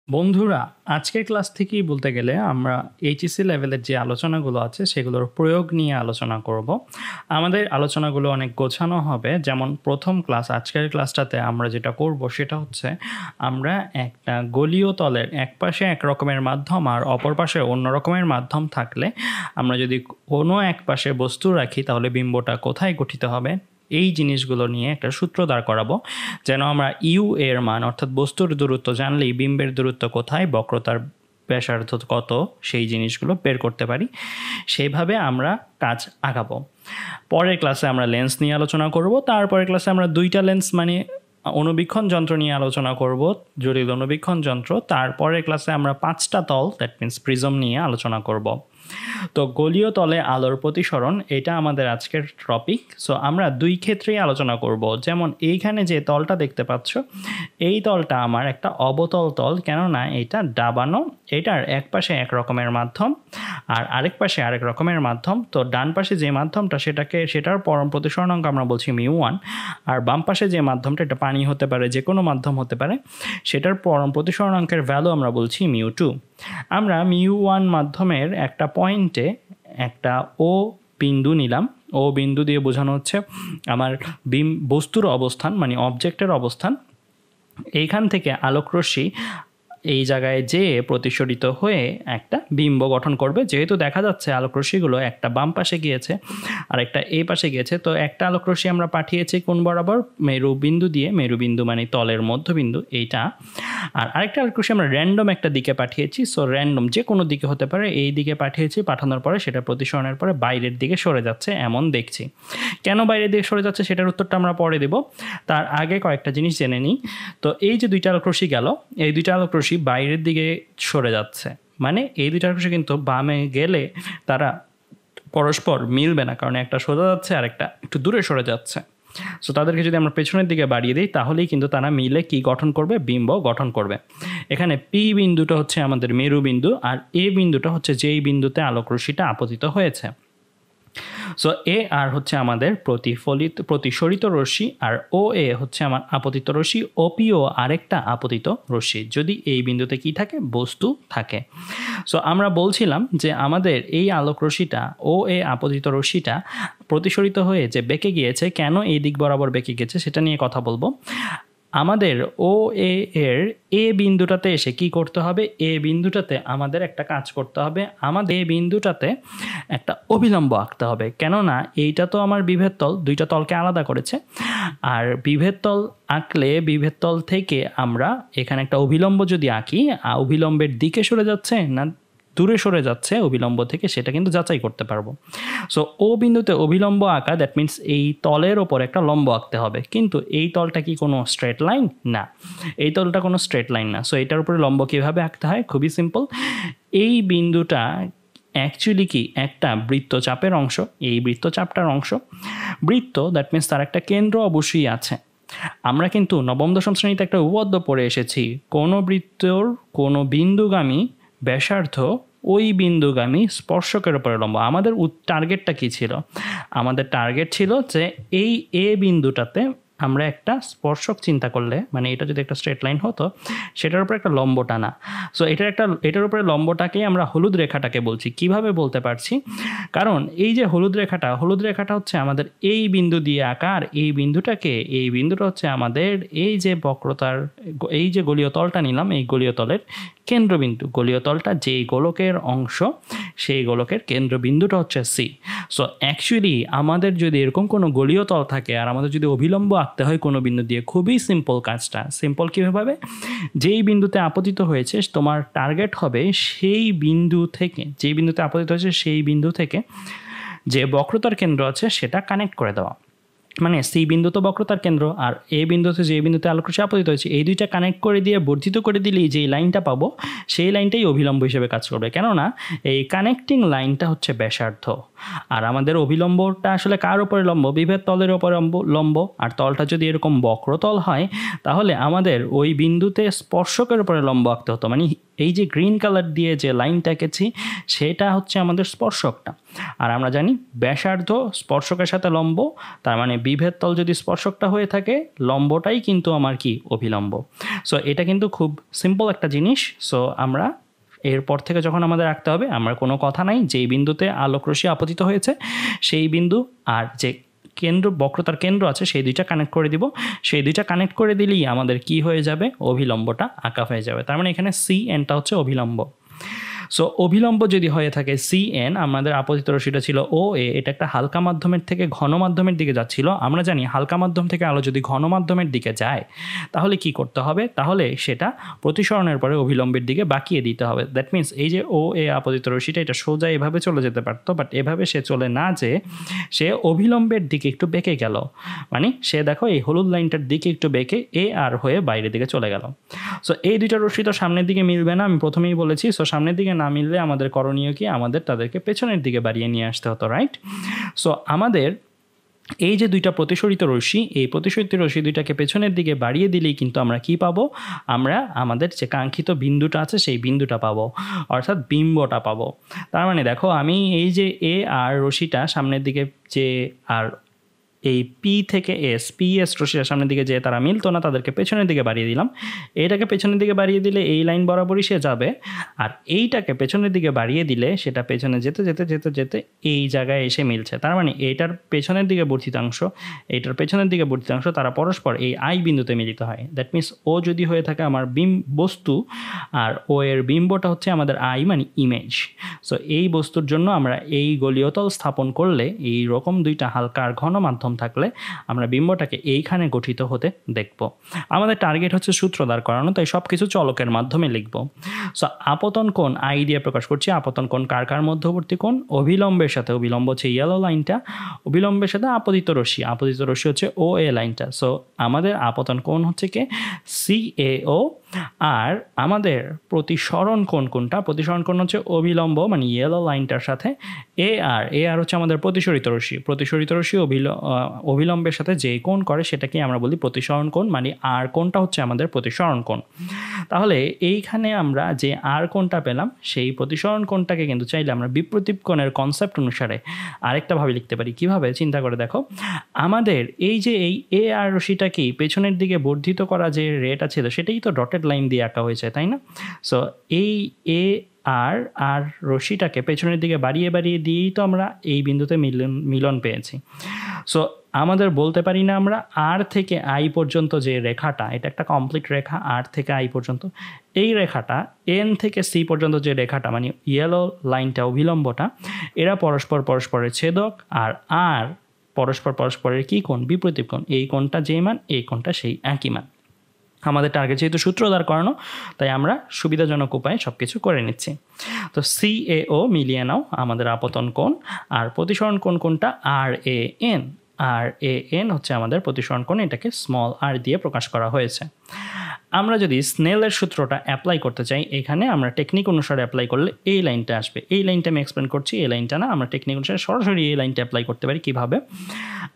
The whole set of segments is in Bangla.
বন্ধুরা, আজকের ক্লাস থেকেই বলতে গেলে আমরা এইচএসসি লেভেলের যে আলোচনাগুলো আছে সেগুলোর প্রয়োগ নিয়ে আলোচনা করব। আমাদের আলোচনাগুলো অনেক গোছানো হবে। যেমন প্রথম ক্লাস, আজকের ক্লাসটাতে আমরা যেটা করব সেটা হচ্ছে আমরা একটা গলীয় তলের এক পাশে এক রকমের মাধ্যম আর অপর পাশে অন্য রকমের মাধ্যম থাকলে আমরা যদি কোনো এক পাশে বস্তু রাখি তাহলে বিম্বটা কোথায় গঠিত হবে এই জিনিসগুলো নিয়ে একটা সূত্র দাঁড় করাবো, যেন আমরা ইউ এর মান অর্থাৎ বস্তুর দূরত্ব জানলেই বিম্বের দূরত্ব কোথায়, বক্রতার ব্যাসার্ধ কত, সেই জিনিসগুলো বের করতে পারি। সেইভাবে আমরা কাজ আগাবো। পরের ক্লাসে আমরা লেন্স নিয়ে আলোচনা করব। তারপরের ক্লাসে আমরা দুইটা লেন্স মানে অনুবীক্ষণ যন্ত্র নিয়ে আলোচনা করব, জটিল অনুবীক্ষণ যন্ত্র। তারপরের ক্লাসে আমরা 5টা তল, দ্যাট মিন্স প্রিজম নিয়ে আলোচনা করব। তো গলীয় তলে আলোর প্রতিসরণ, এটা আমাদের আজকের টপিক। সো আমরা দুই ক্ষেত্রেই আলোচনা করব। যেমন এইখানে যে তলটা দেখতে পাচ্ছ, এই তলটা আমার একটা অবতল তল, কেননা এটা ডাবানো, এটার এক পাশে এক রকমের মাধ্যম আর আরেক পাশে আরেক রকমের মাধ্যম। তো ডান পাশে যে মাধ্যমটা সেটার পরম প্রতিসরণাঙ্ক আমরা বলছি μ1, আর বাম পাশে যে মাধ্যমটা, এটা পানি হতে পারে, যে কোনো মাধ্যম হতে পারে, সেটার পরম প্রতিসরণাঙ্কের ভ্যালু আমরা বলছি μ2। আমরা μ1 মাধ্যমের একটা পয়েন্টে একটা ও বিন্দু নিলাম। ও বিন্দু দিয়ে বোঝানো হচ্ছে আমার বস্তুর অবস্থান, মানে অবজেক্টের অবস্থান। এইখান থেকে আলোকরশ্মি এই জায়গায় যেয়ে প্রতিসরিত হয়ে একটা বিম্ব গঠন করবে। যেহেতু দেখা যাচ্ছে আলোকরশ্মিগুলো একটা বাম পাশে গিয়েছে আর একটা এই পাশে গিয়েছে, তো একটা আলোকরশ্মি আমরা পাঠিয়েছি কোন বরাবর, মেরুবিন্দু দিয়ে। মেরুবিন্দু মানে তলের মধ্যবিন্দু এইটা। আর আরেকটা আলোকরশ্মি আমরা র্যান্ডম একটা দিকে পাঠিয়েছি। সো র্যান্ডম যে কোনো দিকে হতে পারে, এই দিকে পাঠিয়েছি। পাঠানোর পরে সেটা প্রতিসরণের পরে বাইরের দিকে সরে যাচ্ছে এমন দেখছি। কেন বাইরের দিকে সরে যাচ্ছে সেটার উত্তরটা আমরা পরে দেব। তার আগে কয়েকটা জিনিস জেনে নিই। তো এই যে দুইটা আলোকরশ্মি গেল, এই দুইটা আলোকরশ্মি বাইরের দিকে সরে যাচ্ছে, মানে এই দুইটা আলোকরশ্মি কিন্তু বামে গেলে তারা পরস্পর মিলবে না, কারণ একটা সোজা যাচ্ছে আর একটা একটু দূরে সরে যাচ্ছে। সো তাদেরকে যদি আমরা পেছনের দিকে বাড়িয়ে দিই তাহলেই কিন্তু তারা মিলে কি গঠন করবে, বিম্ব গঠন করবে। এখানে পি বিন্দুটা হচ্ছে আমাদের মেরুবিন্দু, আর এ বিন্দুটা হচ্ছে যেই বিন্দুতে আলোকরশ্মিটা আপতিত হয়েছে। সো এ আর হচ্ছে আমাদের প্রতিসরিত রশ্মি, আর ও এ হচ্ছে আমার আপতিত রশ্মি। ওপিও আরেকটা আপতিত রশ্মি, যদি এই বিন্দুতে কি থাকে, বস্তু থাকে। সো আমরা বলছিলাম যে আমাদের এই আলোক রশ্মিটা, ও এ আপতিত রশ্মিটা প্রতিসরিত হয়ে যে বেঁকে গিয়েছে, কেন এই দিক বরাবর বেঁকে গেছে সেটা নিয়ে কথা বলবো। আমাদের ও এর এ বিন্দুটাতে এসে কি করতে হবে, এ বিন্দুটাতে আমাদের একটা কাজ করতে হবে। আমাদের এ বিন্দুটাতে একটা অভিলম্ব আঁকতে হবে, কেননা এইটা তো আমার বিভেদ তল, দুইটা তলকে আলাদা করেছে। আর বিভেদ তল আঁকলে বিভেদ তল থেকে আমরা এখানে একটা অভিলম্ব যদি আঁকি, অভিলম্বের দিকে সরে যাচ্ছে না দূরে সরে যাচ্ছে অভিলম্ব থেকে, সেটা কিন্তু যাচাই করতে পারবো। সো ও বিন্দুতে অভিলম্ব আঁকা, দ্যাট মিন্স এই তলের ওপর একটা লম্ব আঁকতে হবে। কিন্তু এই তলটা কি কোনো স্ট্রেট লাইন? না, এই তলটা কোনো স্ট্রেট লাইন না। সো এটার উপরে লম্ব কীভাবে আঁকতে হয়, খুবই সিম্পল। এই বিন্দুটা অ্যাকচুয়ালি কি একটা বৃত্তচাপের অংশ, এই বৃত্তচাপটার অংশ। বৃত্ত, দ্যাট মিন্স তার একটা কেন্দ্র অবশ্যই আছে। আমরা কিন্তু নবম দশম শ্রেণীতে একটা উপপাদ্য পড়ে এসেছি, কোনো বৃত্তর কোনো বিন্দুগামী ব্যাসার্ধ ওই বিন্দুগামী স্পর্শকের উপরে লম্ব। আমাদের টার্গেটটা কি ছিল? আমাদের টার্গেট ছিল যে এই এ বিন্দুটাতে আমরা একটা স্পর্শক চিন্তা করলে, মানে এটা যদি একটা স্ট্রেট লাইন হতো, সেটার উপরে একটা লম্ব টানা। সো এটার উপরে লম্বটাকেই আমরা হলুদ রেখাটাকে বলছি। কিভাবে বলতে পারছি? কারণ এই যে হলুদ রেখাটা হচ্ছে আমাদের এই বিন্দু দিয়ে আঁকা, আর এই বিন্দুটা হচ্ছে আমাদের এই যে বক্রতার, এই যে গলীয় তলটা নিলাম, এই গলীয় তলের কেন্দ্রবিন্দু। গলীয় তলটা যেই গোলকের অংশ, সেই গোলকের কেন্দ্রবিন্দুটা হচ্ছে সি। সো অ্যাকচুয়ালি আমাদের যদি এরকম কোনো গলীয় তল থাকে আর আমাদের যদি অভিলম্ব আঁকতে হয় কোনো বিন্দু দিয়ে, খুবই সিম্পল কাজটা। সিম্পল কীভাবে? যেই বিন্দুতে আপতিত হয়েছে তোমার টার্গেট হবে সেই বিন্দু থেকে, যেই বিন্দুতে আপতিত হয়েছে সেই বিন্দু থেকে যে বক্রতার কেন্দ্র আছে সেটা কানেক্ট করে দেওয়া। মানে সি বিন্দু তো বক্রতার কেন্দ্র, আর এ বিন্দুতে যে বিন্দুতে আলোকরশ্মি আপতিত হয়েছে, এই দুইটা কানেক্ট করে দিয়ে বর্ধিত করে দিলেই যে লাইনটা পাবো সেই লাইনটাই অভিলম্ব হিসেবে কাজ করবে। কেননা এই কানেক্টিং লাইনটা হচ্ছে ব্যাসার্ধ, আর আমাদের অভিলম্বটা আসলে কার উপরে লম্ব? বিভেদ তলের উপরে লম্ব। আর তলটা যদি এরকম বক্রতল হয় তাহলে আমাদের ওই বিন্দুতে স্পর্শকের উপরে লম্ব আঁকতে হতো, মানে এই যে গ্রিন কালার দিয়ে যে লাইনটা এঁকেছি সেটা হচ্ছে আমাদের স্পর্শকটা। আর আমরা জানি ব্যাসার্ধ স্পর্শকের সাথে লম্ব, তার মানে বিভেদ তল যদি স্পর্শকটা হয়ে থাকে লম্বটাই কিন্তু আমার কি অভিলম্ব। সো এটা কিন্তু খুব সিম্পল একটা জিনিস। সো আমরা এরপর থেকে যখন আমাদের রাখতে হবে, আমরা কোনো কথা নাই, যেই বিন্দুতে আলোকরশ্মি আপতিত হয়েছে সেই বিন্দু আর যে কেন্দ্র বক্রতার কেন্দ্র আছে সেই দুইটা কানেক্ট করে দিব। সেই দুইটা কানেক্ট করে দিলেই আমাদের কি হয়ে যাবে, অভিলম্বটা আঁকা হয়ে যাবে। তার মানে এখানে CNটা হচ্ছে অভিলম্ব। সো অভিলম্ব যদি হয়ে থাকে CN, আমাদের আপতিত রশ্মিটা ছিল OA, এটা একটা হালকা মাধ্যমের থেকে ঘন মাধ্যমের দিকে যাচ্ছিল। আমরা জানি হালকা মাধ্যম থেকে আলো যদি ঘন মাধ্যমের দিকে যায় তাহলে কি করতে হবে, তাহলে সেটা প্রতিসরণের পরে অভিলম্বের দিকে বাঁকিয়ে দিতে হবে। দ্যাট মিনস এই যে OA আপতিত রশ্মিটা এটা সোজা এভাবে চলে যেতে পারতো, বাট এভাবে সে চলে না যে সে অভিলম্বের দিকে একটু বেঁকে গেল। মানে সে দেখো এই হলুদ লাইনটার দিকে একটু বেঁকে AR হয়ে বাইরের দিকে চলে গেল। সো এই দুইটা রশ্মি তো সামনের দিকে মিলবে না, আমি প্রথমেই বলেছি। সো সামনের দিকে না মিললে আমাদের করণীয় কি, আমাদের তাদেরকে পেছনের দিকে বাড়িয়ে নিয়ে আসতে হতো, রাইট? সো আমাদের এই যে দুইটা প্রতিসরিত রশ্মি, এই প্রতিসরিত রশ্মি দুইটাকে পেছনের দিকে বাড়িয়ে দিলেই কিন্তু আমরা কি পাবো, আমরা আমাদের যে কাঙ্ক্ষিত বিন্দুটা আছে সেই বিন্দুটা পাবো, অর্থাৎ বিম্বটা পাবো। তার মানে দেখো আমি এই যে AR রশ্মিটা সামনের দিকে যে আর এই P থেকে PS রশ্মির সামনের দিকে যে তারা মিলতো না, তাদেরকে পেছনের দিকে বাড়িয়ে দিলাম। এইটাকে পেছনের দিকে বাড়িয়ে দিলে এই লাইন বরাবরই সে যাবে, আর এইটাকে পেছনের দিকে বাড়িয়ে দিলে সেটা পেছনে যেতে যেতে যেতে যেতে এই জায়গায় এসে মিলছে। তার মানে এইটার পেছনের দিকে বর্ধিতাংশ, এইটার পেছনের দিকে বর্ধিতাংশ, তারা পরস্পর এই I বিন্দুতে মিলিত হয়। দ্যাট মিনস ও যদি হয়ে থাকে আমার বস্তু, আর ও এর বিম্বটা হচ্ছে আমাদের I মানে ইমেজ। সো এই বস্তুর জন্য আমরা এই গোলীয়তল স্থাপন করলে এই রকম দুইটা হালকা আর ঘন মাধ্যম থাকলে আমরা বিম্বটাকে এইখানে গঠিত হতে দেখব। আমাদের টার্গেট হচ্ছে সূত্র দ্বার করানো, তাই সব কিছু চলকের মাধ্যমে লিখব। সো আপতন কোণ I দিয়ে প্রকাশ করছি। আপতন কোণ কার কার মধ্যবর্তী কোণ, অভিলম্বের সাথে, অভিলম্ব হচ্ছে ইয়েলো লাইনটা, অভিলম্বের সাথে আপতিত রশ্মি, আপতিত রশ্মি হচ্ছে OA লাইনটা। সো আমাদের আপতন কোণ হচ্ছে কি CAO, আর আমাদের প্রতিসরণ কোণ কোনটা, প্রতিসরণ কোণ হচ্ছে অভিলম্ব মানে ইয়েলো লাইনটার সাথে AR হচ্ছে আমাদের প্রতিসরিত রশ্মি, প্রতিসরিত রশ্মি অভিলম্বের সাথে যে কোণ করে সেটাকে আমরা বলি প্রতিসরণ কোণ, মানে R কোণটা হচ্ছে আমাদের প্রতিসরণ কোণ। তাহলে এইখানে আমরা যে R কোণটা পেলাম সেই প্রতিসরণ কোণটাকে কিন্তু চাইলে আমরা বিপ্রতীপ কোণের কনসেপ্ট অনুসারে আরেকটা ভাবে লিখতে পারি। কিভাবে, চিন্তা করে দেখো, আমাদের এই যে এই AR রশ্মিটাকেই পেছনের দিকে বর্ধিত করা যে রেটা ছিল সেটাই তো ডটেড লাইন দিয়ে আঁকা হয়েছে, তাই না? সো এই আর রশ্মিটাকে পেছনের দিকে বাড়িয়ে বাড়িয়ে দিয়েই তো আমরা এই বিন্দুতে মিলন পেয়েছি। সো আমাদের বলতে পারি না আমরা আর থেকে I পর্যন্ত যে রেখাটা, এটা একটা কমপ্লিট রেখা, আর থেকে I পর্যন্ত, এই রেখাটা N থেকে C পর্যন্ত যে রেখাটা মানে ইয়েলো লাইনটা অভিলম্বটা, এরা পরস্পরের ছেদক, আর পরস্পরের কি কোণ, বিপরীত কোণ। এই কোণটা যেই মান, এই কোণটা সেই একই মান। আমাদের টার্গেট যেহেতু সূত্র দ্বার করানো, তাই আমরা সুবিধাজনক উপায়ে সব কিছু করে নিচ্ছি। তো CAO মিলিয়ে নাও আমাদের আপতন কোণ, আর প্রতিসরণ কোণ কোনটা RAN হচ্ছে আমাদের প্রতিসরণ কোণ, এটাকে স্মল r দিয়ে প্রকাশ করা হয়েছে। আমরা যদি স্নেলের সূত্রটা অ্যাপ্লাই করতে চাই, এখানে আমরা টেকনিক অনুসারে অ্যাপ্লাই করলে এই লাইনটা আসবে। এই লাইনটা আমি এক্সপ্লেন করছি, এই লাইনটা না, আমরা টেকনিক অনুসারে সরাসরি এই লাইনটা অ্যাপ্লাই করতে পারি। কিভাবে,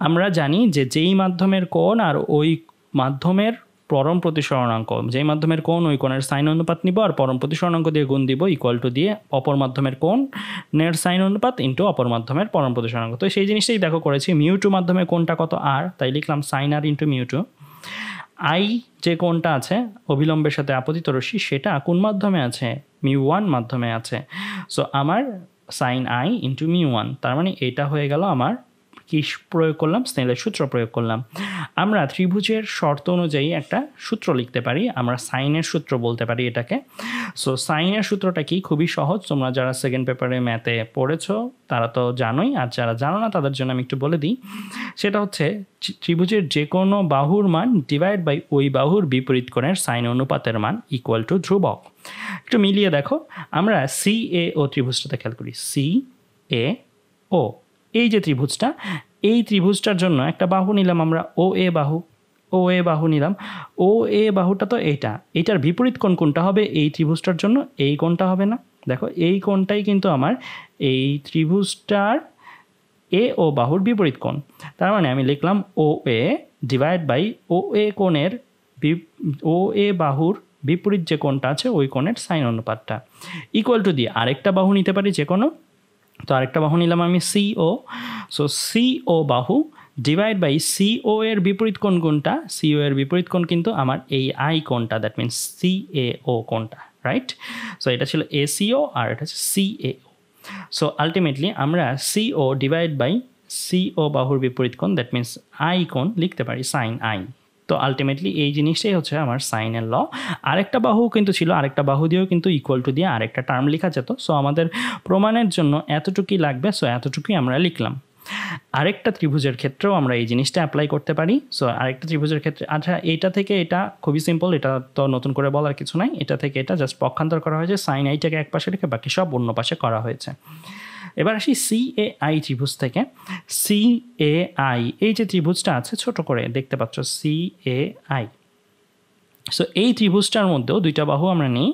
আমরা জানি যে যেই মাধ্যমের কোণ আর ওই মাধ্যমের পরম প্রতিসরণাঙ্ক, যেই মাধ্যমের কোণ ওই কোণের সাইন অনুপাত নিব, আর পরম প্রতিসরণাঙ্ক দিয়ে গুণ দিব, ইকুয়াল টু দিয়ে অপর মাধ্যমের কোণের সাইন অনুপাত ইন্টু অপর মাধ্যমের পরম প্রতিসরণাঙ্ক। তো সেই জিনিসটাই দেখো করেছি। μ2 মাধ্যমের কোণটা কত, R, তাই লিখলাম সাইন R ইন্টু μ2। I যে কোণটা আছে অভিলম্বের সাথে আপতিত রশ্মি, সেটা কোন মাধ্যমে আছে, μ1 মাধ্যমে আছে। সো আমার সাইন I ইন্টু μ1, তার মানে এটা হয়ে গেল আমার কি প্রয়োগ করলাম, স্নেলের সূত্র প্রয়োগ করলাম। আমরা ত্রিভুজের শর্ত অনুযায়ী একটা সূত্র লিখতে পারি, আমরা সাইনের সূত্র বলতে পারি এটাকে। সো সাইনের সূত্রটা কি, খুবই সহজ, তোমরা যারা সেকেন্ড পেপারে ম্যাথে পড়েছো তারা তো জানোই, আর যারা জানো না তাদের জন্য আমি একটু বলে দিই। সেটা হচ্ছে ত্রিভুজের যে কোনো বাহুর মান ডিভাইড বাই ওই বাহুর বিপরীত কোণের সাইন অনুপাতের মান ইকুয়াল টু ধ্রুবক। একটু মিলিয়ে দেখো, আমরা CAO ত্রিভুজটাতে খেয়াল করি, CAO এই যে ত্রিভুজটা, এই ত্রিভুজটার জন্য একটা বাহু নিলাম আমরা, OA বাহু নিলাম। OA বাহুটা তো এইটার বিপরীত কোণ কোনটা হবে এই ত্রিভুজটার জন্য, এই কোণটা হবে না? দেখো এই কোণটাই কিন্তু আমার এই ত্রিভুজটার AO বাহুর বিপরীত কোণ। তার মানে আমি লিখলাম OA ডিভাইড বাই OA বাহুর বিপরীত যে কোণটা আছে ওই কোণের সাইন অনুপাতটা ইকুয়াল টু দিয়ে আরেকটা বাহু নিতে পারি যে কোনো। তো আরেকটা বাহু নিলাম আমি সিও। সো সিও বাহু ডিভাইড বাই সিও এর বিপরীত কোণ কোনটা? সিও এর বিপরীত কোণ কিন্তু আমার এই আই কোণটা, দ্যাট মিনস সিএও কোণটা, রাইট? সো এটা ছিল এসিও আর এটা হচ্ছে সিএও। সো আলটিমেটলি আমরা সিও ডিভাইড বাই সিও বাহুর বিপরীত কোণ, দ্যাট মিনস আই কোণ লিখতে পারি সাইন আই। তো আলটিমেটলি এই জিনিসটাই হচ্ছে আমার সাইনের ল। আরেকটা বাহু কিন্তু ছিল, আরেকটা বাহু দিয়েও কিন্তু ইকুয়াল টু দিয়ে আরেকটা টার্ম লেখা যেত। সো আমাদের প্রমাণের জন্য এতটুকুই লাগবে, সো এতটুকুই আমরা লিখলাম। আরেকটা ত্রিভুজের ক্ষেত্রেও আমরা এই জিনিসটা অ্যাপ্লাই করতে পারি। সো আরেকটা ত্রিভুজের ক্ষেত্রে আচ্ছা এইটা থেকে এটা খুবই সিম্পল, এটা তো নতুন করে বলার কিছু নাই। এটা থেকে এটা জাস্ট পক্ষান্তর করা হয়েছে, সাইন আইটাকে এক পাশে রেখে বাকি সব অন্য পাশে করা হয়েছে। এবার আসি সিএআই ত্রিভুজ থেকে। সিএআই এই যে ত্রিভুজটা আছে ছোট করে দেখতে পাচ্ছ সিএআই। সো এই ত্রিভুজটার মধ্যেও দুইটা বাহু আমরা নিই।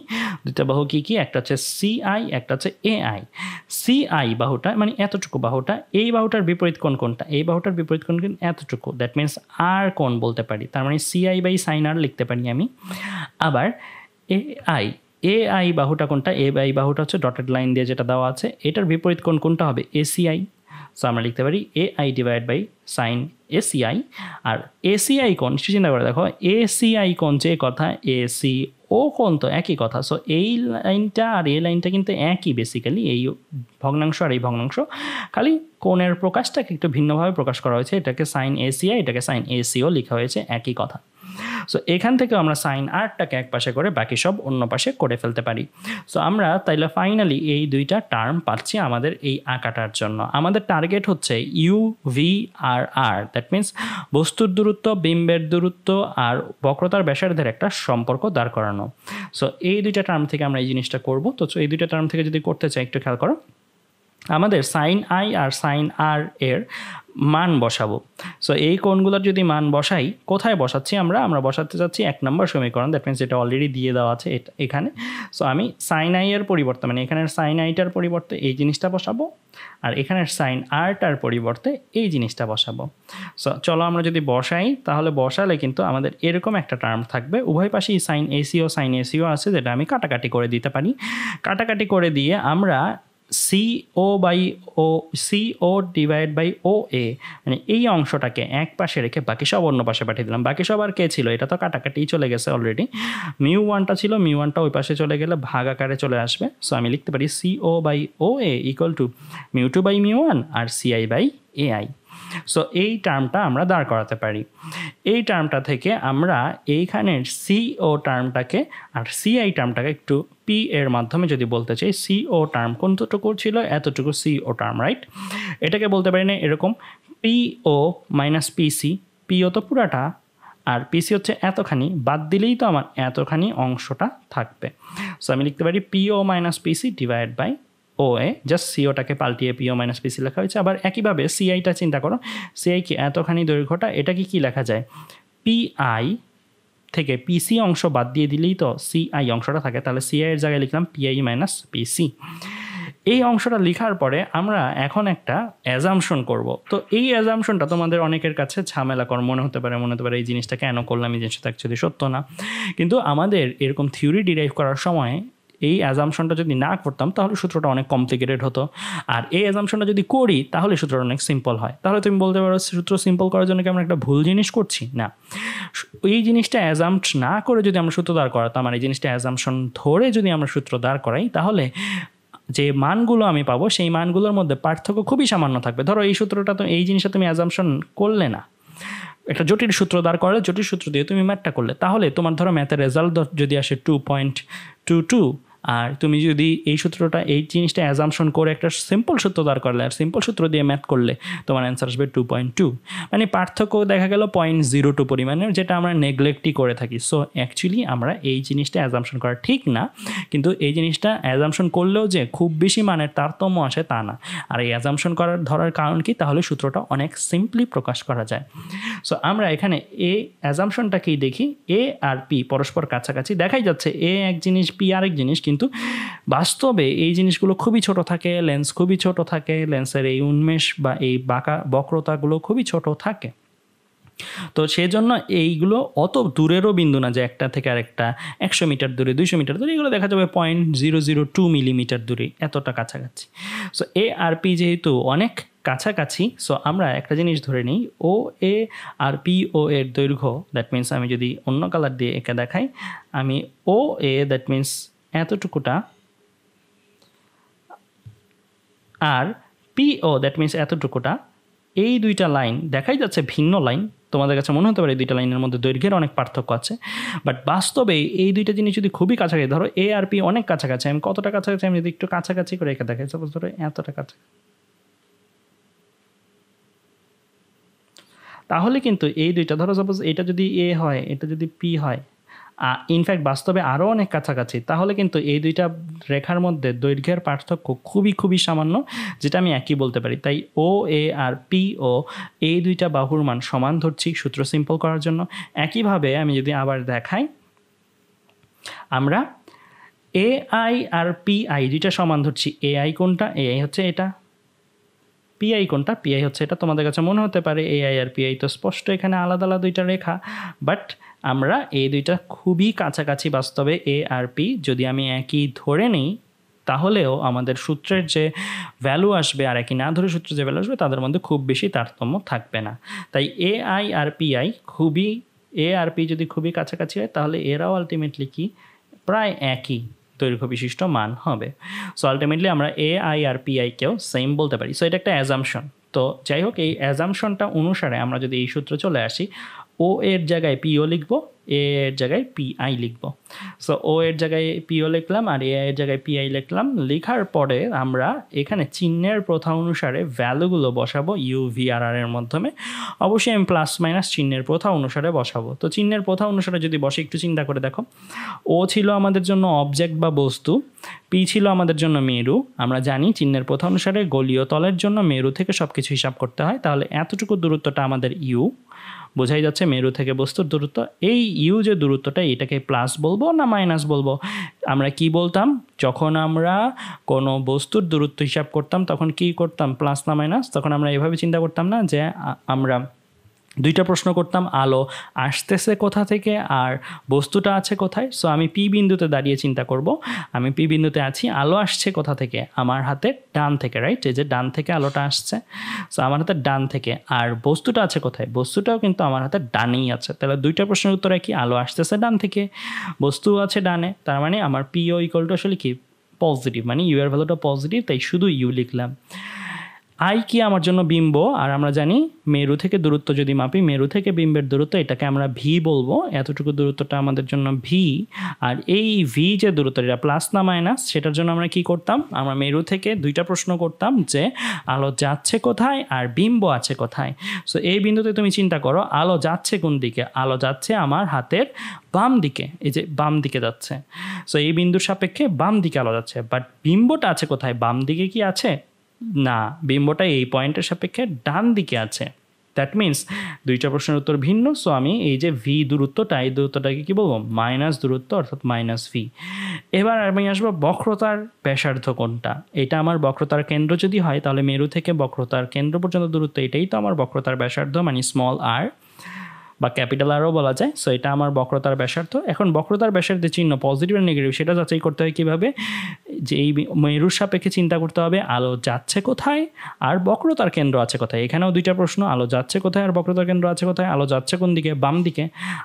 দুইটা বাহু কী কী? একটা হচ্ছে সিআই, একটা হচ্ছে এআই। সিআই বাহুটা মানে এতটুকু বাহুটা, এই বাহুটার বিপরীত কোণ কোনটা? এই বাহুটার বিপরীত কোণ কিন্তু এতটুকু, দ্যাট মিনস আর কোণ বলতে পারি, তার মানে সিআই বাই সাইন আর লিখতে পারি আমি। আবার এআই, এআই বাহুটা কোনটা? এআই বাহুটা হচ্ছে ডটেড লাইন দিয়ে যেটা দেওয়া আছে, এটার বিপরীত কোণ কোনটা হবে? এসিআই। সো আমরা লিখতে পারি AI divide by sine ACI. আর এসিআই কোণ চিন্তা করে দেখো, এসিআই কোণ যে কথা, এসি ও কোণ তো একই কথা। সো এই লাইনটা আর এই লাইনটা কিন্তু একই বেসিক্যালি, এই ভগ্নাংশ আর এই ভগ্নাংশ, খালি কোণের প্রকাশটাকে একটু ভিন্নভাবে প্রকাশ করা হয়েছে। এটাকে সাইন এসিআই, এটাকে সাইন এসিও লেখা হয়েছে, একই কথা। সো এখান থেকে আমরা সাইন আরটাকে এক পাশে করে বাকি সব অন্য পাশে করে ফেলতে পারি। সো আমরা তাইলে ফাইনালি এই দুইটা টার্ম পাচ্ছি আমাদের এই আঁকাটার জন্য। আমাদের টার্গেট হচ্ছে ইউ ভি আর আর, দ্যাট মিনস বস্তুর দূরত্ব, বিম্বের দূরত্ব আর বক্রতার ব্যাসার্ধের একটা সম্পর্ক দাঁড় করানো। সো এই দুইটা টার্ম থেকে আমরা এই জিনিসটা করব। তো এই দুইটা টার্ম থেকে যদি করতে চাই একটু খেয়াল করো, আমাদের সাইন আই আর সাইন আর এর মান বসাবো। সো এই কোণগুলোর যদি মান বসাই, কোথায় বসাচ্ছি আমরা বসাতে চাচ্ছি 1 নম্বর সমীকরণ, দ্যাট মিনস এটা অলরেডি দিয়ে দেওয়া আছে এখানে। সো আমি সাইন আই এর পরিবর্তে মানে এখানের সাইন আইটার পরিবর্তে এই জিনিসটা বসাবো, আর এখানের সাইন আরটার পরিবর্তে এই জিনিসটা বসাবো। সো চলো আমরা যদি বসাই, তাহলে বসালে কিন্তু আমাদের এরকম একটা টার্ম থাকবে। উভয় পাশেই সাইন এসিও আছে, যেটা আমি কাটাকাটি করে দিতে পারি। কাটাকাটি করে দিয়ে আমরা সিও ডিভাইড বাই ও এ মানে এই অংশটাকে এক পাশে রেখে বাকি সব অন্য পাশে পাঠিয়ে দিলাম। বাকি সব আর কে ছিল? এটা তো কাটাকাটিই চলে গেছে অলরেডি। মিউ ওয়ানটা ছিল, মিউ ওয়ানটা ওই পাশে চলে গেলে ভাগ আকারে চলে আসবে। সো আমি লিখতে পারি CO by O A equal to mu two by mu one আর সিআই বাই এআই। সো এই টার্মটা আমরা দাঁড় করাতে পারি। এই টার্মটা থেকে আমরা এইখানের সিও টার্মটাকে আর সিআই টার্মটাকে একটু পি এর মাধ্যমে যদি বলতে চাই, সিও টার্ম কোনটুকু ছিল? এতটুকু সিও টার্ম, রাইট? এটাকে বলতে পারি না এরকম পিও মাইনাস পিসি। পিও তো পুরাটা, আর পিসি হচ্ছে এতখানি, বাদ দিলেই তো আমার এতখানি অংশটা থাকবে। সো আমি লিখতে পারি PO minus PC divide by O A, just সিওটাকে পাল্টিয়ে পিও মাইনাস পিসি লেখা হয়েছে। আবার একইভাবে সিআইটা চিন্তা করো, সিআই কি এতখানি দৈর্ঘ্যটা, এটাকে কি লেখা যায়? পিআই থেকে পিসি অংশ বাদ দিয়ে দিলেই তো সিআই অংশটা থাকে, তাহলে সিআই এর জায়গায় লিখলাম পিআই মাইনাস পিসি। এই অংশটা লেখার পরে আমরা এখন একটা অ্যাজাম্পশন করব। তো এই অ্যাজাম্পশনটা তোমাদের অনেকের কাছে ঝামেলাকর মনে হতে পারে এই জিনিসটা কেন করলাম, এই জিনিসটা অ্যাকচুয়ালি সত্য না। কিন্তু আমাদের এরকম থিওরি ডিরাইভ করার সময় এই অ্যাজাম্পশনটা যদি না করতাম তাহলে সূত্রটা অনেক কমপ্লিকেটেড হতো, আর এই অ্যাজাম্পশনটা যদি করি তাহলে সূত্রটা অনেক সিম্পল হয়। তাহলে তুমি বলতে পারো সূত্র সিম্পল করার জন্য কি আমরা একটা ভুল জিনিস করছি? না, এই জিনিসটা অ্যাজাম্পট না করে যদি আমরা সূত্র দাঁড় করাতাম আর এই জিনিসটা অ্যাজাম্পশন ধরে যদি আমরা সূত্র দাঁড় করাই, তাহলে যে মানগুলো আমি পাবো সেই মানগুলোর মধ্যে পার্থক্য খুবই সামান্য থাকবে। ধরো এই সূত্রটা তো, এই জিনিসটা তুমি অ্যাজাম্পশন করলে না, একটা জটিল সূত্র দাঁড় করলে, জটিল সূত্র দিয়ে তুমি ম্যাথটা করলে, তাহলে তোমার ধরো ম্যাথের রেজাল্ট যদি আসে 2.22, আর তুমি যদি এই সূত্রটা, এই জিনিসটা অ্যাজাম্পশন করে একটা সিম্পল সূত্র দাঁড় করলে আর সিম্পল সূত্র দিয়ে ম্যাথ করলে তোমার অ্যান্সার আসবে 2.2, মানে পার্থক্য দেখা গেল 0.02 পরিমাণের, যেটা আমরা নেগলেক্টই করে থাকি। সো অ্যাকচুয়ালি আমরা এই জিনিসটা অ্যাজাম্পশন করা ঠিক না, কিন্তু এই জিনিসটা অ্যাজাম্পশন করলেও যে খুব বেশি মানের তারতম্য আসে তা না। আর এই অ্যাজাম্পশন ধরার কারণ কি? তাহলে সূত্রটা অনেক সিম্পলি প্রকাশ করা যায়। সো আমরা এখানে এই অ্যাজাম্পশনটাকেই দেখি, এ আর পি পরস্পর কাছাকাছি দেখাই যাচ্ছে, এ এক জিনিস পি আরেক জিনিস, কিন্তু বাস্তবে এই জিনিসগুলো খুবই ছোট থাকে, লেন্স খুবই ছোট থাকে, লেন্সের এই উন্মেষ বা এই বক্রতাগুলো খুবই ছোট থাকে। তো সেজন্য এইগুলো অত দূরেরও বিন্দু না যে একটা থেকে আরেকটা 100 মিটার দূরে 200 মিটার দূরে, এগুলো দেখা যাবে 0.002 মিলিমিটার দূরে, এতটা কাছাকাছি। সো এ আর পি যেহেতু অনেক কাছাকাছি, সো আমরা একটা জিনিস ধরে নিই, ও এ আর পি ও এর দৈর্ঘ্য, দ্যাট মিন্স আমি যদি অন্য কালার দিয়ে এঁকে দেখাই, আমি ও এ দ্যাট মিন্স এতটুকুটা, আর পি ও দ্যাট মিন্স এতটুকুটা, এই দুইটা লাইন দেখাই যাচ্ছে ভিন্ন লাইন, তোমাদের কাছে মনে হতে পারে এই দুইটা লাইনের মধ্যে দৈর্ঘ্যের অনেক পার্থক্য আছে, বাট বাস্তবে এই দুইটা জিনিস যদি খুবই কাছাকাছি, ধরো এ আর পি অনেক কাছাকাছি, আমি কতটা কাছাকাছি, আমি যদি একটু কাছাকাছি করে এঁকে দেখাই, সাপোজ ধরো এতটা কাছাকাছি, তাহলে কিন্তু এই দুইটা, ধরো সাপোজ এটা যদি এ হয়, এটা যদি পি হয়, ইনফ্যাক্ট বাস্তবে আরও অনেক কাছাকাছি, তাহলে কিন্তু এই দুইটা রেখার মধ্যে দৈর্ঘ্যের পার্থক্য খুবই খুবই সামান্য, যেটা আমি একই বলতে পারি। তাই ও এ আর পি ও এই দুইটা বাহুর মান সমান ধরছি সূত্র সিম্পল করার জন্য। একইভাবে আমি যদি আবার দেখাই, আমরা এ আই আর পি আই দুইটা সমান ধরছি। এ আই কোনটা? এ আই হচ্ছে এটা। পিআই কোনটা? পিআই হচ্ছে এটা। তোমাদের কাছে মনে হতে পারে এআই আর পিআই তো স্পষ্ট এখানে আলাদা আলাদা দুইটা রেখা, বাট আমরা এই দুইটা খুবই কাছাকাছি বাস্তবে। এ আর পি যদি আমি একই ধরে নিই, তাহলেও আমাদের সূত্রের যে ভ্যালু আসবে আর একই না ধরে সূত্রের যে ভ্যালু আসবে, তাদের মধ্যে খুব বেশি তারতম্য থাকবে না। তাই এ আই আর পিআই খুবই, এ আর পি যদি খুবই কাছাকাছি হয়, তাহলে এরাও আলটিমেটলি কি প্রায় একই দৈর্ঘ্য বিশিষ্ট মান হবে। সো আলটিমেটলি আমরা এ আই আর পি আইকেও সেম বলতে পারি। সো এটা একটা অ্যাজাম্পশন। তো যাই হোক, এই অ্যাজাম্পশনটা অনুসারে আমরা যদি এই সূত্রে চলে আসি, ও এর জায়গায় পিও লিখবো, এ এর জায়গায় পিআই লিখবো। সো ও এর জায়গায় পিও লিখলাম আর এ এর জায়গায় পিআই লিখলাম। লেখার পরে আমরা এখানে চিহ্নের প্রথা অনুসারে ভ্যালুগুলো বসাবো ইউ ভি আর আর এর মাধ্যমে। অবশ্যই আমি প্লাস মাইনাস চিহ্নের প্রথা অনুসারে বসাবো। তো চিহ্নের প্রথা অনুসারে যদি বসে, একটু চিন্তা করে দেখো, ও ছিল আমাদের জন্য অবজেক্ট বা বস্তু, পি ছিল আমাদের জন্য মেরু। আমরা জানি চিহ্নের প্রথা অনুসারে গোলীয় তলের জন্য মেরু থেকে সব কিছু হিসাব করতে হয়। তাহলে এতটুকু দূরত্বটা আমাদের ইউ, বোঝাই যাচ্ছে মেরু থেকে বস্তুর দূরত্ব। এই ইউ যে দূরত্বটা, এটাকে প্লাস বলবো না মাইনাস বলবো? আমরা কি বলতাম যখন আমরা কোনো বস্তুর দূরত্ব হিসাব করতাম, তখন কি করতাম? প্লাস না মাইনাস? তখন আমরা এভাবে চিন্তা করতাম না যে আমরা দুইটা প্রশ্ন করতাম, আলো আসতেছে কোথা থেকে আর বস্তুটা আছে কোথায়। সো আমি পি বিন্দুতে দাঁড়িয়ে চিন্তা করব, আমি পি বিন্দুতে আছি, আলো আসছে কোথা থেকে? আমার হাতে ডান থেকে, রাইট? এই যে ডান থেকে আলোটা আসছে, সো আমার হাতে ডান থেকে। আর বস্তুটা আছে কোথায়? বস্তুটাও কিন্তু আমার হাতে ডানেই আছে। তাহলে দুইটা প্রশ্নের উত্তর কি? আলো আসতেছে ডান থেকে, বস্তু আছে ডানে। তার মানে আমার পিও ইকুয়াল টু আসলে কি? পজিটিভ, মানে ইউ এর ভ্যালুটা পজিটিভ, তাই শুধু ইউ লিখলাম। আই কি? আমার জন্য বিম্ব। আর আমরা জানি মেরু থেকে দূরত্ব যদি মাপি, মেরু থেকে বিম্বের দূরত্ব, এটাকে আমরা ভি বলবো। এতটুকু দূরত্বটা আমাদের জন্য ভি। আর এই ভি যে দূরত্ব, এটা প্লাস না মাইনাস, সেটার জন্য আমরা কি করতাম? আমরা মেরু থেকে দুইটা প্রশ্ন করতাম যে আলো যাচ্ছে কোথায় আর বিম্ব আছে কোথায়। সো এই বিন্দুতে তুমি চিন্তা করো, আলো যাচ্ছে কোন দিকে? আলো যাচ্ছে আমার হাতের বাম দিকে, এই যে বাম দিকে যাচ্ছে। সো এই বিন্দুর সাপেক্ষে বাম দিকে আলো যাচ্ছে, বাট বিম্বটা আছে কোথায়? বাম দিকে কি আছে? না, বিম্বটা এই পয়েন্টের সাপেক্ষে ডান দিকে আছে। দ্যাট মিন্স দুইটা প্রশ্নের উত্তর ভিন্ন। সো আমি এই যে ভি দূরত্বটা, এই দূরত্বটাকে কী বলবো? মাইনাস দূরত্ব, অর্থাৎ মাইনাস ভি। এবার আমি আসবো বক্রতার ব্যাসার্ধ কোনটা। এটা আমার বক্রতার কেন্দ্র যদি হয়, তাহলে মেরু থেকে বক্রতার কেন্দ্র পর্যন্ত দূরত্ব, এটাই তো আমার বক্রতার ব্যাসার্ধ, মানে স্মল আর বা ক্যাপিটাল আরও বলা যায়। সো এটা আমার বক্রতার ব্যাসার্ধ। এখন বক্রতার ব্যাসার্ধের চিহ্ন পজিটিভ আর নেগেটিভ, সেটা যাচাই করতে হয় কীভাবে? যে এই মেরুর সাপেক্ষে চিন্তা করতে হবে আলো যাচ্ছে কোথায় আর বক্রতার কেন্দ্র আছে কোথায়। এখানেও দুইটা প্রশ্ন, আলো যাচ্ছে কোথায় আর বক্রতার কেন্দ্র আছে কোথায়। আলো যাচ্ছে কোন দিকে? বাম দিকে।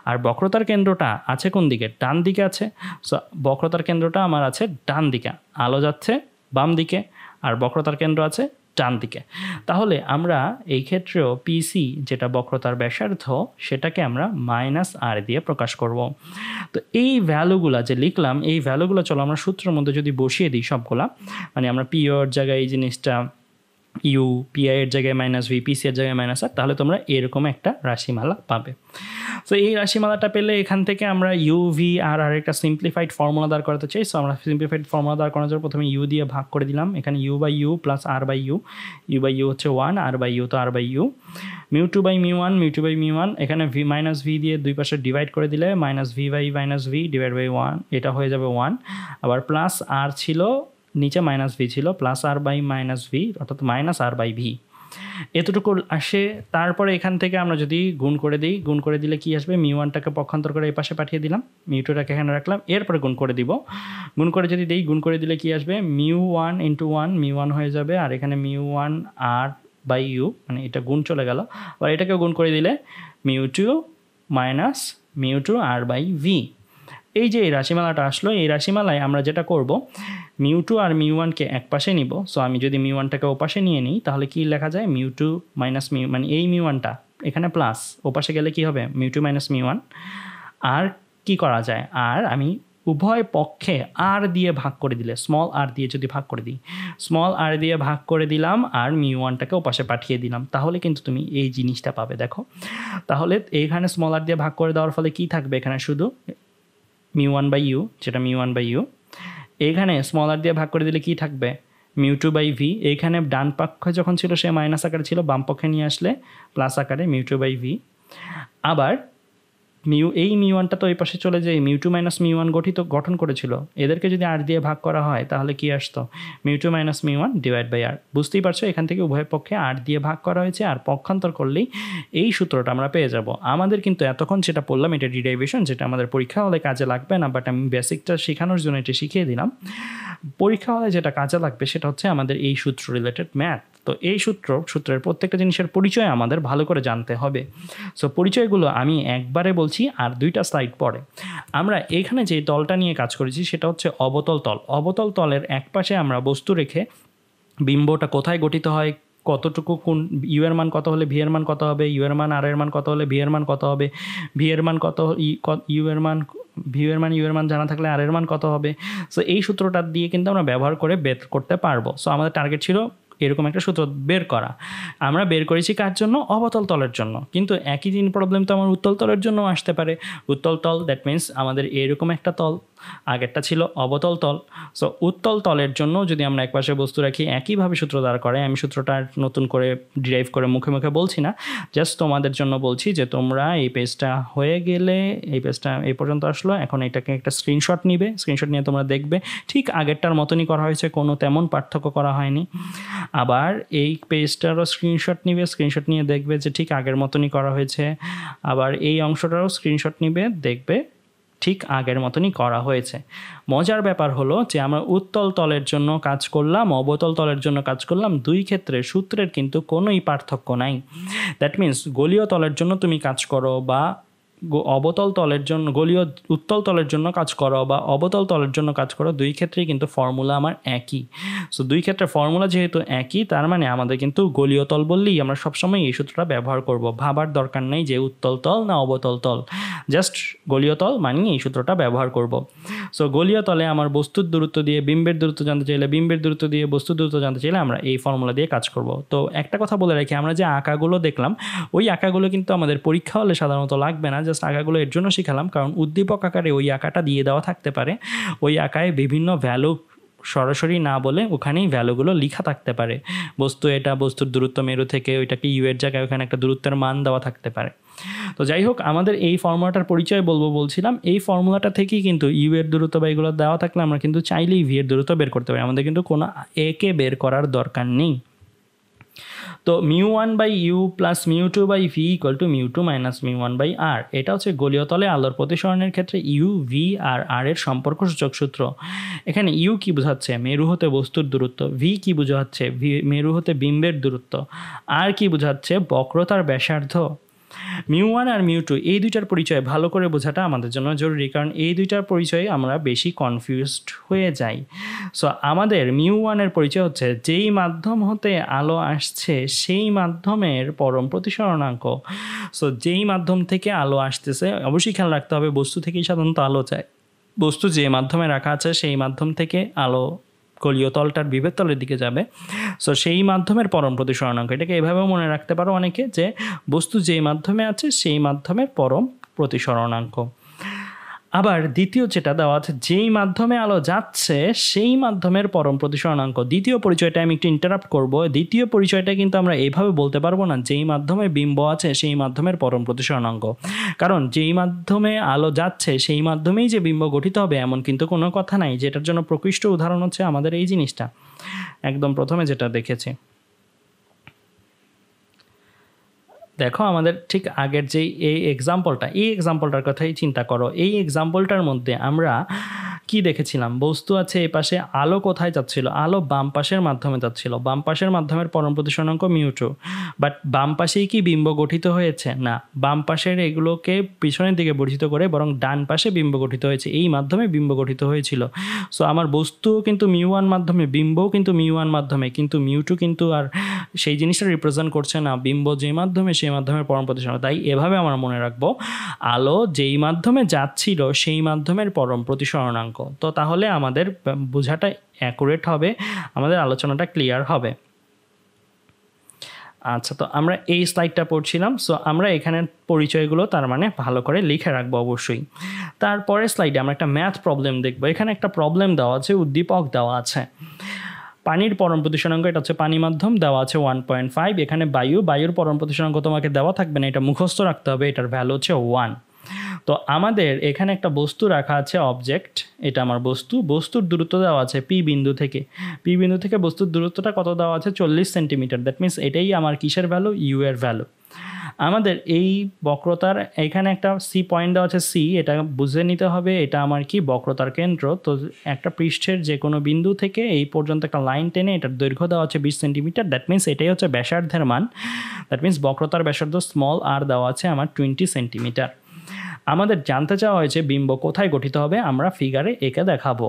আর বক্রতার কেন্দ্রটা আছে কোন দিকে? ডান দিকে আছে। সো বক্রতার কেন্দ্রটা আমার আছে ডান দিকে, আলো যাচ্ছে বাম দিকে, আর বক্রতার কেন্দ্র আছে ডান দিকে। তাহলে আমরা এই ক্ষেত্রেও পিসি, যেটা বক্রতার ব্যাসার্ধ, সেটাকে আমরা মাইনাস আর দিয়ে প্রকাশ করব। তো এই ভ্যালুগুলা যে লিখলাম, এই ভ্যালুগুলো চলো আমরা সূত্রের মধ্যে যদি বসিয়ে দিই সবগুলা, মানে আমরা পিওর জায়গায় এই জিনিসটা ইউ, পিআই এর জায়গায় মাইনাস ভি, পিসি এর জায়গায় মাইনাস আর, তাহলে তোমরা এরকম একটা রাশিমালা পাবে। সো এই রাশিমালাটা পেলে এখান থেকে আমরা ইউ ভি আর একটা সিম্পলিফাইড ফর্মুলা দাঁড় করাতে চাই। সো আমরা সিম্পলিফাইড ফর্মুলা দাঁড় করানোর জন্য প্রথমে ইউ দিয়ে ভাগ করে দিলাম। এখানে U by U plus R by U, U by U হচ্ছে 1, আর বাই ইউ তো R by U, mu two by mu 1, mu two by mu 1। এখানে ভি মাইনাস ভি দিয়ে দুই পাশে ডিভাইড করে দিলে minus v by minus v divide by 1, এটা হয়ে যাবে 1। আবার প্লাস আর ছিল, নিচে মাইনাস ভি ছিল, plus R by minus v, অর্থাৎ মাইনাস আর বাই ভি। এতটুকু আসে। তারপরে এখান থেকে আমরা যদি গুণ করে দিই, গুণ করে দিলে কি আসবে, মিউ1টাকে পক্ষান্তর করে এই পাশে পাঠিয়ে দিলাম, মিউ2টাকে এখানে রাখলাম, এরপরে গুণ করে দিব। গুণ করে যদি দিই, গুণ করে দিলে কি আসবে, মিউ1 ইন্টু 1 মিউ1 হয়ে যাবে, আর এখানে মিউ1 আর বাই ইউ, মানে এটা গুণ চলে গেল। আর এটাকে গুণ করে দিলে মিউ2 মাইনাস মিউ2 আর বাই ভি। এই যে এই রাশিমালাটা আসলো, এই রাশিমালায় আমরা যেটা করব, মিউ2 আর মিউ1কে এক পাশে নিব। সো আমি যদি মিউ1টাকে ওপাশে নিয়ে নিই তাহলে কি লেখা যায়, মিউ2 মাইনাস মিউ, মানে এই মিউ1টা এখানে প্লাস, ওপাশে গেলে কি হবে, মিউ2 মাইনাস মিউ1। আর কি করা যায়, আর আমি উভয় পক্ষে আর দিয়ে ভাগ করে দিলে, স্মল আর দিয়ে যদি ভাগ করে দিই, স্মল আর দিয়ে ভাগ করে দিলাম আর মিউ1টাকে ওপাশে পাঠিয়ে দিলাম, তাহলে কিন্তু তুমি এই জিনিসটা পাবে। দেখো তাহলে এইখানে স্মল আর দিয়ে ভাগ করে দেওয়ার ফলে কি থাকবে, এখানে শুধু মিউ1 বাই ইউ, যেটা মিউ1 বাই ইউ। এইখানে স্মল আর দিয়ে ভাগ করে দিলে কি থাকবে, মিউ2 বাই ভি। এইখানে ডান পক্ষে যখন ছিল সে মাইনাস আকারে ছিল, বাম পক্ষে নিয়ে আসলে প্লাস আকারে মিউ2 বাই ভি। আবার এই মিউ1টা তো এই পাশে চলে যায়, মিউ2 মাইনাস মিউ1 গঠন করেছিল, এদেরকে যদি আর দিয়ে ভাগ করা হয় তাহলে কি আসতো, মিউ2 মাইনাস মিউ1 ডিভাইড বাই আর। বুঝতেই পারছো, এখান থেকে উভয় পক্ষে আর দিয়ে ভাগ করা হয়েছে, আর পক্ষান্তর করলেই এই সূত্রটা আমরা পেয়ে যাব। আমাদের কিন্তু এতক্ষণ যেটা পড়লাম এটা ডিরাইভেশন, যেটা আমাদের পরীক্ষা হলে কাজে লাগবে না, বাট আমি বেসিকটা শেখানোর জন্য এটা শিখিয়ে দিলাম। পরীক্ষা হলে যেটা কাজে লাগবে সেটা হচ্ছে আমাদের এই সূত্র রিলেটেড ম্যাথ। তো এই সূত্রের প্রত্যেকটা জিনিসের পরিচয় আমাদের ভালো করে জানতে হবে। সো পরিচয়গুলো আমি একবারে বলছি, আর 2টা স্লাইড পরে। আমরা এখানে যে তলটা নিয়ে কাজ করেছি সেটা হচ্ছে অবতল তল। অবতল তলের একপাশে আমরা বস্তু রেখে বিম্বটা কোথায় গঠিত হয়, কতটুকু, কোন ইউ এর মান কত হলে ভি এর মান কত হবে, ইউ এর মান আর এর মান কত হলে ভি এর মান কত হবে, ভি এর মান কত, ইউ এর মান, ইউ এর মান জানা থাকলে আর এর মান কত হবে। সো এই সূত্রটা দিয়ে কিন্তু আমরা ব্যবহার করে বের করতে পারবো। সো আমাদের টার্গেট ছিল এরকম একটা সূত্র বের করা। আমরা বের করেছি কার জন্য, অবতল তলের জন্য। কিন্তু একই দিন প্রবলেম তো আমার উত্তল তলের জন্য আসতে পারে। উত্তল তল দ্যাট মিনস আমাদের এরকম একটা তল, আগেরটা ছিল অবতল তল। সো উত্তল তলের জন্য যদি আমরা একপাশে বস্তু রাখি, একইভাবে সূত্র দ্বারা করে, আমি সূত্রটা নতুন করে ডিরাইভ করে মুখে মুখে বলছি না, জাস্ট তোমাদের জন্য বলছি যে তোমরা এই পেজটা হয়ে গেলে, এই পেজটা এই পর্যন্ত আসলো, এখন এটাকে একটা স্ক্রিনশট নিবে, স্ক্রিনশট নিয়ে তোমরা দেখবে ঠিক আগেরটার মতনই করা হয়েছে, কোনো তেমন পার্থক্য করা হয়নি। আবার এই পেজটারও স্ক্রিনশট নিবে, স্ক্রিনশট নিয়ে দেখবে যে ঠিক আগের মতনই করা হয়েছে। আবার এই অংশটারও স্ক্রিনশট নিবে, দেখবে ঠিক আগের মতনই করা হয়েছে। মজার ব্যাপার হলো যে আমরা উত্তল তলের জন্য কাজ করলাম, অবতল তলের জন্য কাজ করলাম, দুই ক্ষেত্রে সূত্রের কিন্তু কোনোই পার্থক্য নাই। দ্যাট মিনস গলীয় তলের জন্য তুমি কাজ করো বা অবতল তলের জন্য, গলীয় উত্তল তলের জন্য কাজ করো বা অবতল তলের জন্য কাজ করো, দুই ক্ষেত্রেই কিন্তু ফর্মুলা আমার একই। সো দুই ক্ষেত্রে ফর্মুলা যেহেতু একই, তার মানে আমাদের কিন্তু গলীয় তল বললেই আমরা সবসময় এই সূত্রটা ব্যবহার করব। ভাবার দরকার নেই যে উত্তল তল না অবতল তল, জাস্ট গলীয় তল মানেই এই সূত্রটা ব্যবহার করব। সো গলীয় তলে আমার বস্তুর দূরত্ব দিয়ে বিম্বের দূরত্ব জানতে চাইলে, বিম্বের দূরত্ব দিয়ে বস্তুর দূরত্ব জানতে চাইলে আমরা এই ফর্মুলা দিয়ে কাজ করব। তো একটা কথা বলে রাখি, আমরা যে আঁকাগুলো দেখলাম ওই আঁকাগুলো কিন্তু আমাদের পরীক্ষা হলে সাধারণত লাগবে না, জাস্ট আঁকাগুলো এর জন্য শিখালাম কারণ উদ্দীপক আকারে ওই আঁকাটা দিয়ে দেওয়া থাকতে পারে। ওই আঁকায় বিভিন্ন ভ্যালু সরাসরি না বলে ওখানেই ভ্যালুগুলো লেখা থাকতে পারে। বস্তু এটা, বস্তুর দূরত্ব মেরু থেকে, ওইটাকে ইউ এর জায়গায় ওখানে একটা দূরত্বের মান দেওয়া থাকতে পারে। তো যাই হোক, আমাদের এই ফর্মুলাটার পরিচয় বলছিলাম, এই ফর্মুলাটা থেকেই কিন্তু ইউ এর দূরত্ব বা এগুলো দেওয়া থাকলে আমরা কিন্তু চাইলেই ভি এর দূরত্ব বের করতে পারি, আমাদের কিন্তু কোনো একে বের করার দরকার নেই। তো mu one by U plus mu two by V equal to mu two minus mu one by R. এটা হচ্ছে গলীয় তলে আলোর প্রতিসরণের ক্ষেত্রে ইউ, ভি আর আর এর সম্পর্ক সূচক সূত্র। এখানে ইউ কি বোঝাচ্ছে, মেরু হতে বস্তুর দূরত্ব, ভি কি বোঝাচ্ছে, মেরু হতে বিম্বের দূরত্ব, আর কি বোঝাচ্ছে, বক্রতার ব্যাসার্ধ। মিউ1 আর মিউ2 এই দুইটার পরিচয় ভালো করে বোঝাটা আমাদের জন্য জরুরি, কারণ এই দুইটার পরিচয়ে আমরা বেশি কনফিউজড হয়ে যাই। সো আমাদের মিউ1-এর পরিচয় হচ্ছে যেই মাধ্যম হতে আলো আসছে সেই মাধ্যমের পরম প্রতিসরণাঙ্ক। সো যেই মাধ্যম থেকে আলো আসতেছে, অবশ্যই খেয়াল রাখতে হবে বস্তু থেকেই সাধারণত আলো যায়। বস্তু যে মাধ্যমে রাখা আছে সেই মাধ্যম থেকে আলো গলীয় তলটার বিভেদ তলের দিকে যাবে। সো সেই মাধ্যমের পরম প্রতিসরণাঙ্ক, এটাকে এভাবেও মনে রাখতে পারো অনেকে, যে বস্তু যেই মাধ্যমে আছে সেই মাধ্যমের পরম প্রতিসরণাঙ্ক। আবার দ্বিতীয় যেটা দেওয়া আছে, যেই মাধ্যমে আলো যাচ্ছে সেই মাধ্যমের পরম প্রতিসরণাঙ্ক। দ্বিতীয় পরিচয়টা আমি একটু ইন্টারাপ্ট করব। দ্বিতীয় পরিচয়টা কিন্তু আমরা এইভাবে বলতে পারবো না যেই মাধ্যমে বিম্ব আছে সেই মাধ্যমের পরম প্রতিসরণাঙ্ক, কারণ যেই মাধ্যমে আলো যাচ্ছে সেই মাধ্যমেই যে বিম্ব গঠিত হবে এমন কিন্তু কোনো কথা নাই। যেটার জন্য প্রকৃষ্ট উদাহরণ হচ্ছে আমাদের এই জিনিসটা, একদম প্রথমে যেটা দেখেছি। দেখো আমাদের ঠিক আগের যে এই এক্সাম্পলটার কথাই চিন্তা করো। এই এক্সাম্পলটার মধ্যে আমরা কি দেখেছিলাম, বস্তু আছে এই পাশে, আলো কোথায় যাচ্ছিল, আলো বাম পাশের মাধ্যমে যাচ্ছিল, বাম পাশের মাধ্যমের পরম প্রতিসরণাঙ্ক মিউ2। বাট বাম পাশেই কি বিম্ব গঠিত হয়েছে? না, বাম পাশের এগুলোকে পিছনের দিকে বর্ধিত করে বরং ডান পাশে বিম্ব গঠিত হয়েছে, এই মাধ্যমে বিম্ব গঠিত হয়েছিল। সো আমার বস্তুও কিন্তু মিউ1 মাধ্যমে, বিম্বও কিন্তু মিউ1 মাধ্যমে, কিন্তু মিউ2 কিন্তু আর সেই জিনিসটা রিপ্রেজেন্ট করছে না, বিম্ব যে মাধ্যমে সেই মাধ্যমের পরম প্রতিসরণ। তাই এভাবে আমরা মনে রাখবো আলো যেই মাধ্যমে যাচ্ছিল সেই মাধ্যমের পরম প্রতিসরণাঙ্ক। তো তাহলে আমাদের বোঝাটা অ্যাকুরেট হবে, আমাদের আলোচনাটা ক্লিয়ার হবে। আচ্ছা, তো আমরা এই স্লাইডটা পড়ছিলাম। সো আমরা এখানের পরিচয়গুলো তার মানে ভালো করে লিখে রাখবো অবশ্যই। তারপরে স্লাইডে আমরা একটা ম্যাথ প্রবলেম দেখবো। এখানে একটা প্রবলেম দেওয়া আছে, উদ্দীপক দেওয়া আছে। পানির পরম প্রতিসরণাঙ্ক, এটা হচ্ছে পানি মাধ্যম, দেওয়া আছে 1.5। এখানে বায়ুর পরম প্রতিসরণাঙ্ক তোমাকে দেওয়া থাকবে না, এটা মুখস্থ রাখতে হবে, এটার ভ্যালু হচ্ছে 1। তো আমাদের এখানে একটা বস্তু রাখা আছে, অবজেক্ট, এটা আমার বস্তুর দূরত্ব দেওয়া আছে পি বিন্দু থেকে বস্তুর দূরত্বটা কত দেওয়া আছে? 40 সেন্টিমিটার। দ্যাট মিনস এটাই আমার কিসের ভ্যালু? ইউ এর ভ্যালু। আমাদের এই বক্রতার এখানে একটা সি পয়েন্ট দেওয়া আছে, সি, এটা বুঝে নিতে হবে এটা আমার কি? বক্রতার কেন্দ্র। তো একটা পৃষ্ঠের যে কোনো বিন্দু থেকে এই পর্যন্ত একটা লাইন টেনে এটার দৈর্ঘ্য দেওয়া আছে 20 সেন্টিমিটার। দ্যাট মিনস এটাই হচ্ছে ব্যাসার্ধের মান। দ্যাট মিনস বক্রতার ব্যাসার্ধ স্মল আর দেওয়া আছে আমার 20 সেন্টিমিটার। আমাদের জানতে চাওয়া হয়েছে বিম্ব কোথায় গঠিত হবে, আমরা ফিগারে এঁকে দেখাবো।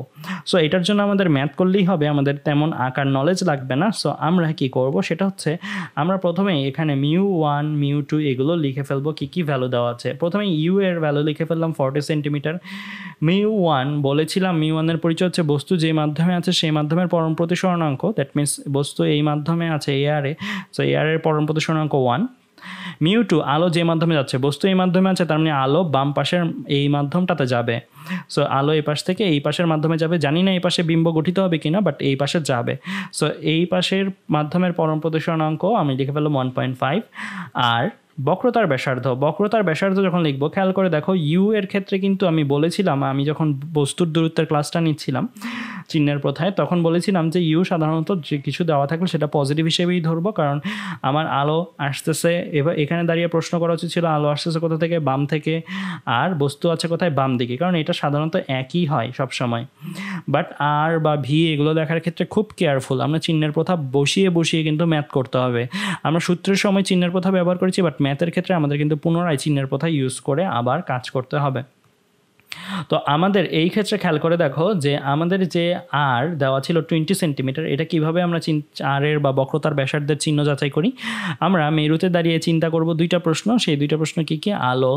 সো এটার জন্য আমাদের ম্যাথ করলেই হবে, আমাদের তেমন আঁকার নলেজ লাগবে না। সো আমরা কি করব সেটা হচ্ছে, আমরা প্রথমে এখানে মিউ1 মিউ2 এগুলো লিখে ফেলবো, কি ভ্যালু দেওয়া আছে। প্রথমে ইউ এর ভ্যালু লিখে ফেললাম 40 সেন্টিমিটার। মিউ1 বলেছিলাম, মিউ1 এর পরিচয় হচ্ছে বস্তু যে মাধ্যমে আছে সেই মাধ্যমের পরম প্রতিসরণাঙ্ক। দ্যাট মিনস বস্তু এই মাধ্যমে আছে এয়ারে, সো এয়ারের পরম প্রতিসরণাঙ্ক 1। মিউ2 আলো যে মাধ্যমে যাচ্ছে, বস্তু এই মাধ্যমে আছে, তার মানে আলো বাম পাশের এই মাধ্যমটাতে যাবে। সো আলো এই পাশ থেকে এই পাশের মাধ্যমে যাবে, জানি না এই পাশে বিম্ব গঠিত হবে কিনা, বাট এই পাশে যাবে। সো এই পাশের মাধ্যমের পরম প্রতিসরণাঙ্ক আমি লিখে ফেললাম 1.5। আর বক্রতার ব্যাসার্ধ যখন লিখবো, খেয়াল করে দেখো ইউ এর ক্ষেত্রে কিন্তু আমি বলেছিলাম, আমি যখন বস্তুর দূরত্বের ক্লাসটা নিচ্ছিলাম চিহ্নের প্রথায়, তখন বলেছিলাম যে ইউ সাধারণত যে কিছু দেওয়া থাকলে সেটা পজিটিভ হিসেবেই ধরবো, কারণ আমার আলো আসতেছে, এবার এখানে দাঁড়িয়ে প্রশ্ন করা উচিত ছিল আলো আসতেছে কোথা থেকে? বাম থেকে। আর বস্তু আছে কোথায়? বাম দিকে, কারণ এটা সাধারণত একই হয় সবসময়। বাট আর বা ভি এগুলো দেখার ক্ষেত্রে খুব কেয়ারফুল, আমরা চিহ্নের প্রথা বসিয়ে কিন্তু ম্যাথ করতে হবে। আমরা সূত্রের সময় চিহ্নের প্রথা ব্যবহার করেছি, বাট ম্যাথের ক্ষেত্রে আমাদের কিন্তু পুনরায় চিহ্নের প্রথা ইউজ করে আবার কাজ করতে হবে। তো আমাদের এই ক্ষেত্রে খেয়াল করে দেখো যে আমাদের যে আর দেওয়া ছিল 20 সেন্টিমিটার, এটা কিভাবে আমরা আরের বা বক্রতার ব্যাসার্ধের চিহ্ন যাচাই করি? আমরা মেরুতে দাঁড়িয়ে চিন্তা করব দুইটা প্রশ্ন। সেই দুইটা প্রশ্ন কি? আলো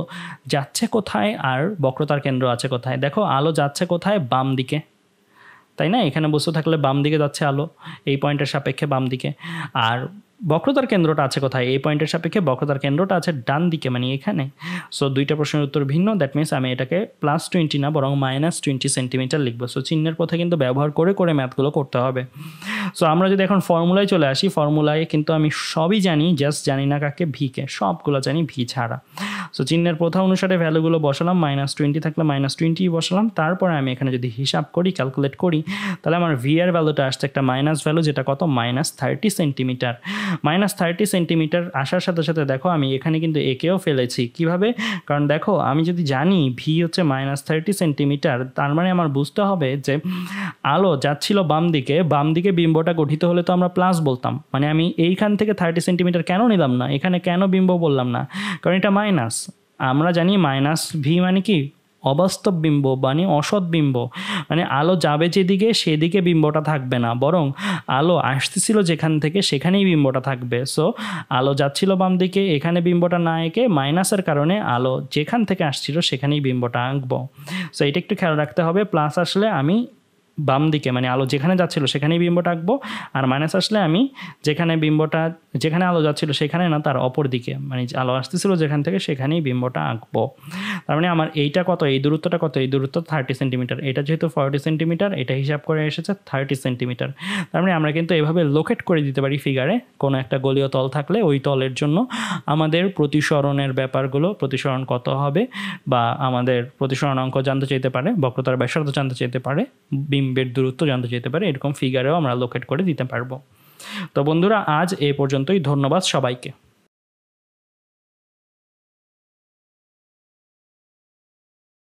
যাচ্ছে কোথায় আর বক্রতার কেন্দ্র আছে কোথায়? দেখো আলো যাচ্ছে কোথায়? বাম দিকে, তাই না? এখানে বস্তু থাকলে বাম দিকে যাচ্ছে আলো, এই পয়েন্টের সাপেক্ষে বাম দিকে। আর বক্রতার কেন্দ্রটা আছে কোথায়? এই পয়েন্টের সাপেক্ষে বক্রতার কেন্দ্রটা আছে ডান দিকে, মানে এখানে। সো দুইটা প্রশ্নের উত্তর ভিন্ন। দ্যাট মিনস আমি এটাকে +20 না বরং -20 সেন্টিমিটার লিখবো। সো চিহ্নের পথে কিন্তু ব্যবহার করে ম্যাথগুলো করতে হবে। সো আমরা যদি এখন ফর্মুলায় চলে আসি, ফর্মুলায় কিন্তু আমি সবই জানি, জাস্ট জানি না কাকে? ভিকে। সবগুলো জানি, ভি ছাড়া। সো চিহ্নের প্রথা অনুসারে ভ্যালুগুলো বসালাম, -20 থাকলে -20 বসালাম। তারপরে আমি এখানে যদি হিসাব করি, ক্যালকুলেট করি, তাহলে আমার ভি এর ভ্যালুটা আসছে একটা মাইনাস ভ্যালু, যেটা কত? -30 সেন্টিমিটার। -30 সেন্টিমিটার আসার সাথে সাথে দেখো আমি এখানে কিন্তু একেও ফেলেছি। কিভাবে? কারণ দেখো আমি যদি জানি ভি হচ্ছে -30 সেন্টিমিটার, তার মানে আমার বুঝতে হবে যে আলো যাচ্ছিল বাম দিকে বিম্বটা গঠিত হলে তো আমরা প্লাস বলতাম, মানে আমি এইখান থেকে 30 সেন্টিমিটার কেন নিলাম না? এখানে কেন বিম্ব বললাম না? কারণ এটা মাইনাস। আমরা জানি -ভি মানে কি? অবাস্তব বিম্ব, মানে অসৎ বিম্ব। মানে আলো যাবে যেদিকে সেদিকে বিম্বটা থাকবে না, বরং আলো আসতেছিল যেখান থেকে সেখানেই বিম্বটা থাকবে। সো আলো যাচ্ছিল বাম দিকে, এখানে বিম্বটা না এঁকে মাইনাসের কারণে আলো যেখান থেকে আসছিল সেখানেই বিম্বটা আঁকবো। সো এটা একটু খেয়াল রাখতে হবে। প্লাস আসলে আমি বাম দিকে, মানে আলো যেখানে যাচ্ছিল সেখানেই বিম্বটা আঁকবো। আর মাইনাস আসলে আমি যেখানে আলো যাচ্ছিল সেখানে না, তার অপর দিকে, মানে আলো আসতেছিল যেখান থেকে সেখানেই বিম্বটা আঁকবো। তার মানে আমার এইটা কত? এই দূরত্বটা কত? এই দূরত্ব 30 সেন্টিমিটার। এটা যেহেতু 40 সেন্টিমিটার, এটা হিসাব করে এসেছে 30 সেন্টিমিটার। তার মানে আমরা কিন্তু এভাবে লোকেট করে দিতে পারি ফিগারে, কোনো একটা গোলীয় তল থাকলে ওই তলের জন্য আমাদের প্রতিসরণের ব্যাপারগুলো, প্রতিসরণ কত হবে, বা আমাদের প্রতিসরণাঙ্ক জানতে চাইতে পারে, বক্রতার ব্যাসার্ধ জানতে চাইতে পারে, বিম্বের দূরত্ব জানতে চাইতে পারে, এরকম ফিগারেও আমরা লোকেট করে দিতে পারবো। তো বন্ধুরা, আজ এ পর্যন্তই। ধন্যবাদ সবাইকে।